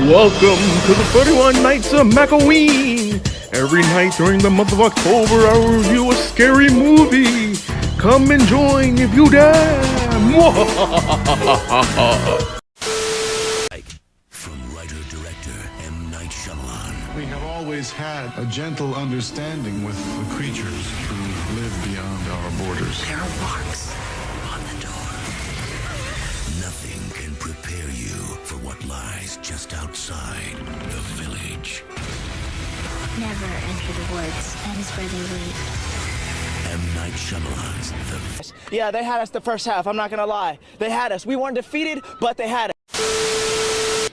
Welcome to the 31 Nights of Macoween. Every night during the month of October, I will review a scary movie. Come and join if you dare. From writer-director M. Night Shyamalan. We have always had a gentle understanding with the creatures who live beyond our borders. There are marks on the door. Nothing can prepare you for what lies just outside the village. Never enter the woods. That is where they wait. M. Night Shyamalan's Yeah, they had us the first half, I'm not gonna lie. They had us. We weren't defeated, but they had us.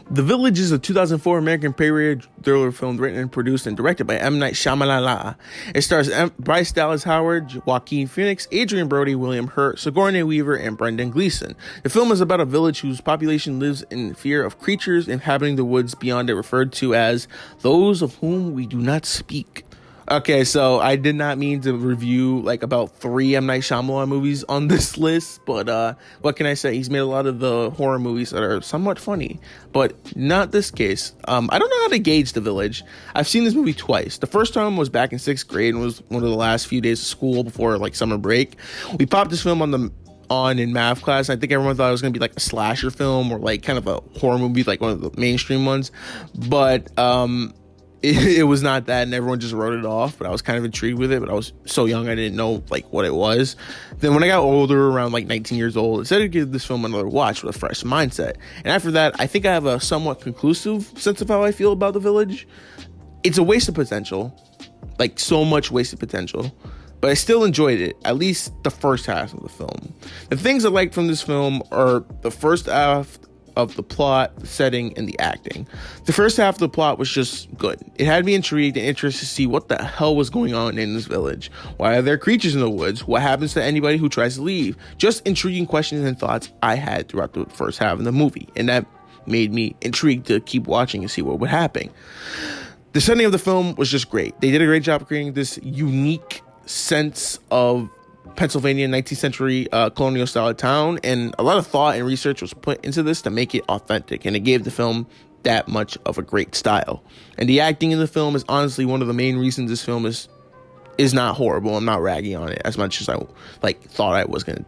The Village is a 2004 American period thriller film written and produced and directed by M. Night Shyamalan. It stars Bryce Dallas Howard, Joaquin Phoenix, Adrian Brody, William Hurt, Sigourney Weaver, and Brendan Gleeson. The film is about a village whose population lives in fear of creatures inhabiting the woods beyond it, referred to as those of whom we do not speak. Okay, so I did not mean to review like about 3 M. Night Shyamalan movies on this list, but what can I say? He's made a lot of the horror movies that are somewhat funny, but not this case. I don't know how to gauge The Village. I've seen this movie twice. The first time was back in 6th grade and was one of the last few days of school before like summer break. We popped this film on in math class. I think everyone thought it was going to be like a slasher film or like kind of a horror movie, like one of the mainstream ones, but it was not that, and everyone just wrote it off. But I was kind of intrigued with it, but I was so young I didn't know like what it was. Then when I got older, around like 19 years old, I decided to give this film another watch with a fresh mindset. And after that, I think I have a somewhat conclusive sense of how I feel about The Village. It's a waste of potential, like so much wasted potential, but I still enjoyed it, at least the first half of the film. The things I liked from this film are the first half of the plot, the setting, and the acting. The first half of the plot was just good. It had me intrigued and interested to see what the hell was going on in this village. Why are there creatures in the woods? What happens to anybody who tries to leave? Just intriguing questions and thoughts I had throughout the first half of the movie, and that made me intrigued to keep watching and see what would happen. The setting of the film was just great. They did a great job of creating this unique sense of Pennsylvania 19th century colonial style town, and a lot of thought and research was put into this to make it authentic, and it gave the film that much of a great style. And the acting in the film is honestly one of the main reasons this film is not horrible. I'm not ragging on it as much as I thought I was going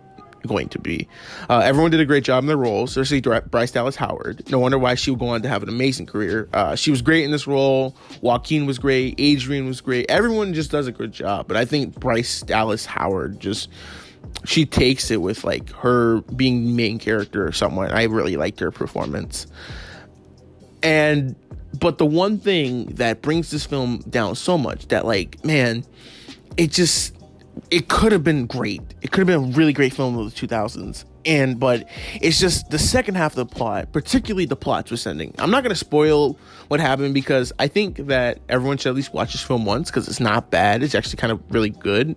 to be. Everyone did a great job in their roles, especially Bryce Dallas Howard. No wonder why she would go on to have an amazing career. She was great in this role. Joaquin was great. Adrian was great. Everyone just does a good job. But I think Bryce Dallas Howard she takes it with like her being the main character or someone. I really liked her performance. But the one thing that brings this film down so much that it could have been great. It could have been a really great film of the 2000s. But it's just the second half of the plot, particularly the plot twist ending. I'm not going to spoil what happened because I think that everyone should at least watch this film once because it's not bad. It's actually kind of really good.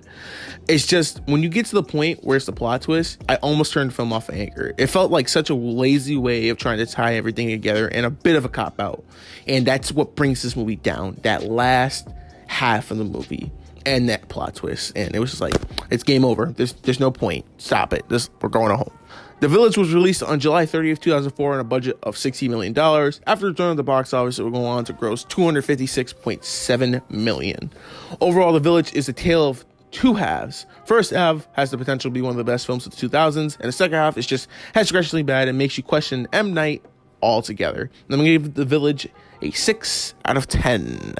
It's just when you get to the point where it's the plot twist, I almost turned the film off anchor. It felt like such a lazy way of trying to tie everything together and a bit of a cop-out. And that's what brings this movie down, that last half of the movie. And that plot twist, and it was just like, it's game over. There's no point. Stop it. We're going home. The Village was released on July 30th, 2004 on a budget of $60 million. After returning to the box office, it would go on to gross $256.7 million. Overall, The Village is a tale of two halves. First half has the potential to be one of the best films of the 2000s, and the second half is just head-scratchingly bad and makes you question M. Night altogether. I'm going to give The Village a 6 out of 10.